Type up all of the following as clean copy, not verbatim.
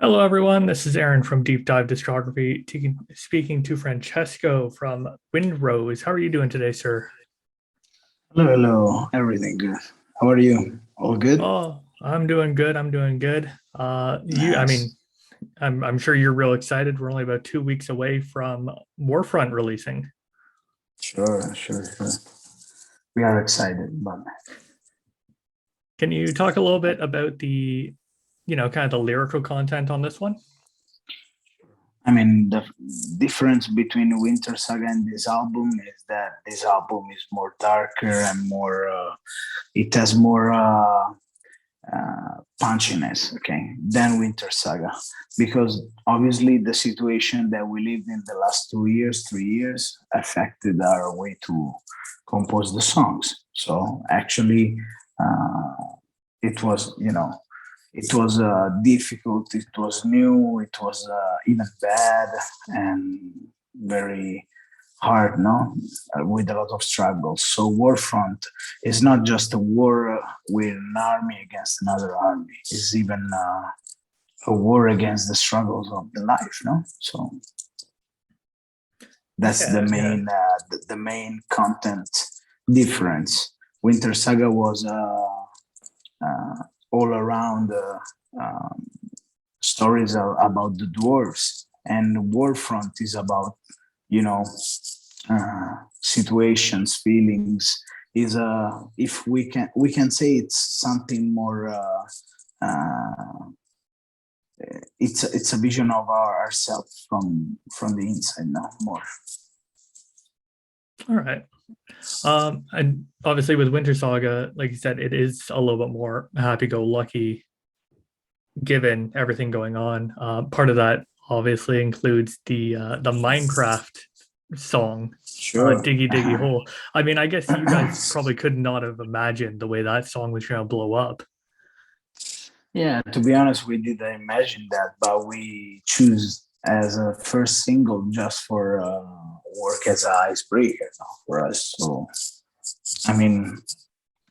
Hello, everyone. This is Aaron from Deep Dive Discography, speaking to Francesco from Windrose. How are you doing today, sir? Hello, hello. Everything good. How are you? All good? Oh, I'm doing good. I'm doing good. I mean, Nice. I'm sure you're real excited. We're only about 2 weeks away from Warfront releasing. Sure, sure, sure. We are excited, but Can you talk a little bit about kind of the lyrical content on this one? the difference between Winter Saga and this album is that this album is more darker and more. It has more punchiness, okay, than Winter Saga, because obviously the situation that we lived in the last 2 years, 3 years, affected our way to compose the songs. So actually, uh, it was, it was difficult, it was new, it was even bad and very hard, no, with a lot of struggles. So Warfront is not just a war with an army against another army. It's even a war against the struggles of the life, no. So that's the Yeah, yeah. main the main content difference. Winter Saga was all around stories about the dwarves, and Warfront is about, you know, situations, feelings. Is if we can say it's something more. It's a vision of ourselves from the inside now more. All right. And obviously with Winter Saga, like you said, it is a little bit more happy-go-lucky given everything going on. Part of that obviously includes the Minecraft song, Sure. Diggy Diggy Hole. I mean, I guess you guys probably could not have imagined the way that song was going to blow up. Yeah, to be honest, we didn't imagine that, but we choose as a first single just for work as an icebreaker, for us. So I mean,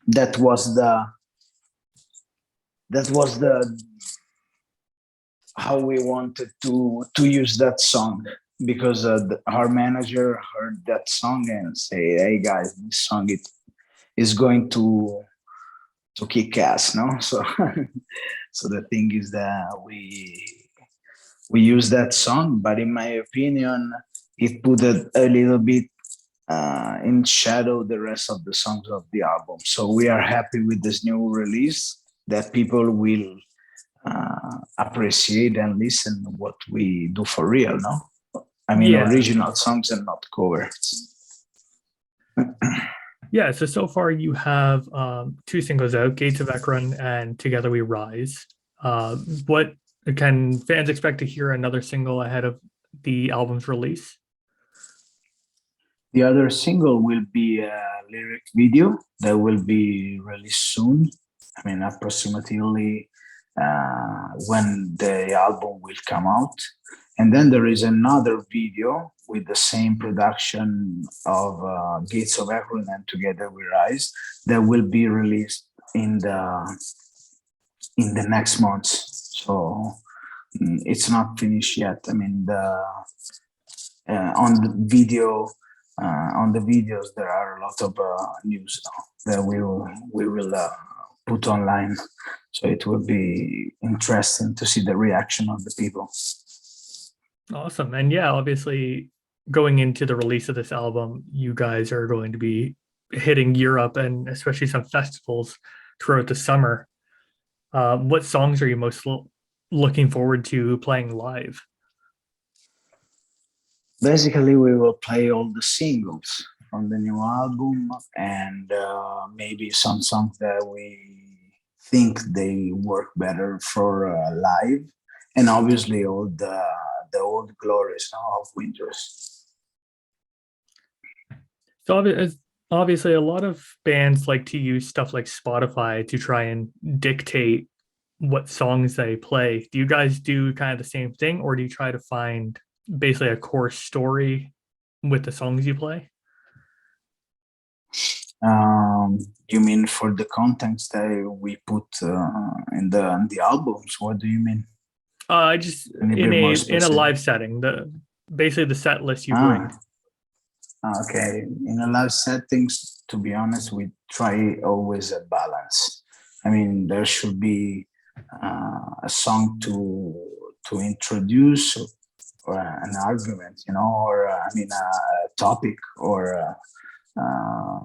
that was the that was the how we wanted to use that song, because our manager heard that song and say, "Hey guys, this song is going to kick ass," no? So so the thing is that we use that song, but in my opinion, it put a little bit in shadow the rest of the songs of the album. So we are happy with this new release that people will appreciate and listen to what we do for real, no? I mean, Yeah. original songs and not covers. Yeah. So far you have two singles out, Gates of Ekron and Together We Rise. What can fans expect to hear another single ahead of the album's release? The other single will be a lyric video that will be released soon. I mean, approximately when the album will come out. And then there is another video with the same production of Gates of Ekron and Together We Rise that will be released in the next months. So it's not finished yet. I mean, on the video on the videos there are a lot of news now that we will put online, so it will be interesting to see the reaction of the people. Awesome. And yeah, obviously going into the release of this album, you guys are going to be hitting Europe and especially some festivals throughout the summer. What songs are you looking forward to playing live? Basically, we will play all the singles from the new album, and maybe some songs that we think they work better for live, and obviously all the old glories now of Winters. So obviously, a lot of bands like to use stuff like Spotify to try and dictate what songs they play. Do you guys do kind of the same thing, or do you try to find basically a core story with the songs you play? Um, you mean for the contents that we put in the albums? What do you mean? Just Can you be in more a specific? live setting, the basically the set list you bring. Ah, okay. In a live settings, to be honest, we try always a balance. I mean, there should be a song to introduce or an argument, you know, or I mean, a topic, or uh,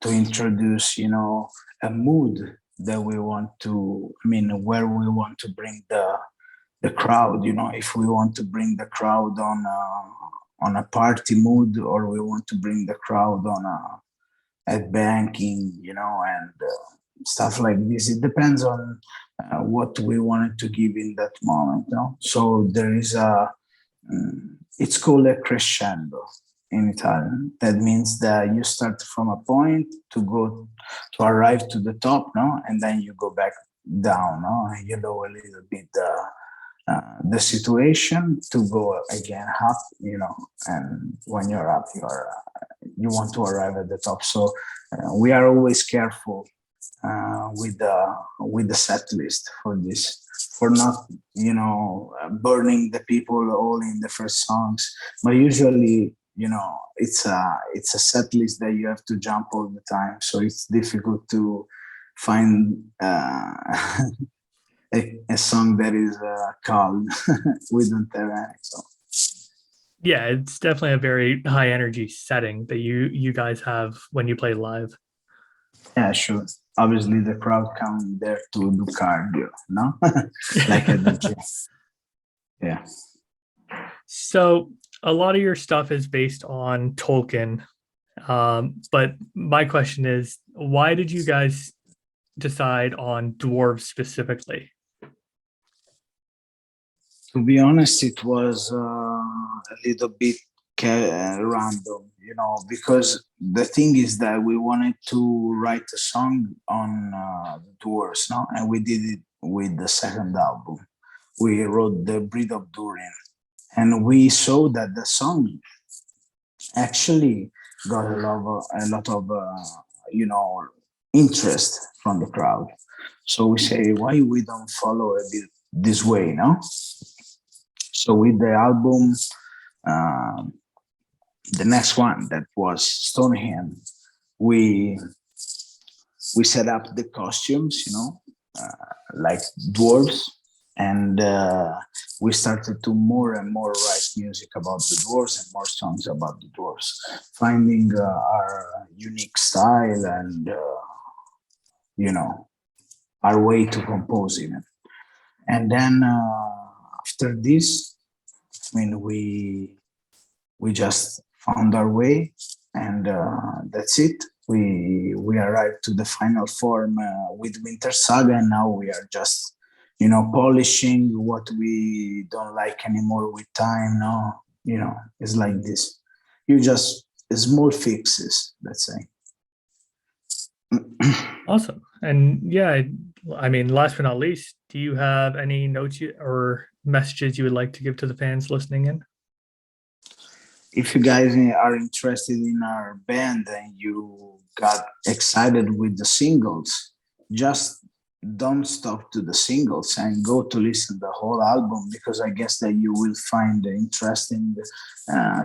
to introduce, you know, a mood that we want to. I mean, where we want to bring the crowd. You know, if we want to bring the crowd on a party mood, or we want to bring the crowd on a banking, you know, and stuff like this. It depends on what we wanted to give in that moment. You know? So there is it's called a crescendo in Italian. That means that you start from a point to arrive to the top, no, and then you go back down, no, and you know a little bit the situation to go again up, you know, and when you're up, you want to arrive at the top. So we are always careful with the set list for this, for not, you know, burning the people all in the first songs. But usually, you know, it's a set list that you have to jump all the time, so it's difficult to find a song that is calm. We don't have any. So Yeah, it's definitely a very high energy setting that you guys have when you play live. yeah, sure. Obviously, the crowd come there to do cardio, no? Like a DJ. Yeah. So a lot of your stuff is based on Tolkien. But my question is, why did you guys decide on dwarves specifically? To be honest, it was a little bit random, you know, because the thing is that we wanted to write a song on dwarves, no? And we did it with the second album. We wrote The Breed of Durin, and we saw that the song actually got a lot of you know, interest from the crowd. So we say, why we don't follow a bit this way, no? So with the album, um, the next one that was Stonehenge, we set up the costumes, you know, like dwarves, and we started to more and more write music about the dwarves and more songs about the dwarves, finding our unique style and you know, our way to compose even. And then after this, I mean, we just found our way, and that's it. We arrived to the final form with Winter Saga, and now we are just, you know, polishing what we don't like anymore with time. No, you know, it's like this. You just small fixes, let's say. Awesome. And yeah, I mean, last but not least, do you have any notes or messages you would like to give to the fans listening in? If you guys are interested in our band and you got excited with the singles, just don't stop to the singles and go to listen the whole album, because I guess that you will find interesting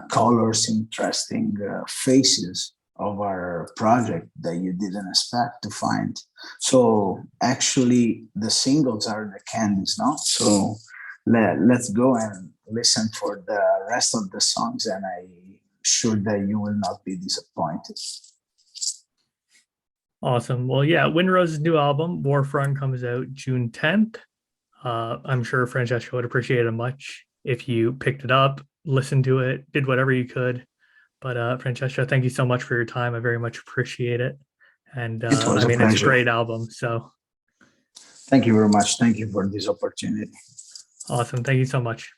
colors, interesting faces of our project that you didn't expect to find. So actually, the singles are the candies, no? So let's go and listen for the rest of the songs, and I'm sure that you will not be disappointed. Awesome. Well, yeah, Windrose's new album, Warfront, comes out June 10th. I'm sure Francesco would appreciate it much if you picked it up, listened to it, did whatever you could. But Francesco, thank you so much for your time. I very much appreciate it. And It was I a mean, it's a pleasure. great album. So Thank you very much. Thank you for this opportunity. awesome. Thank you so much.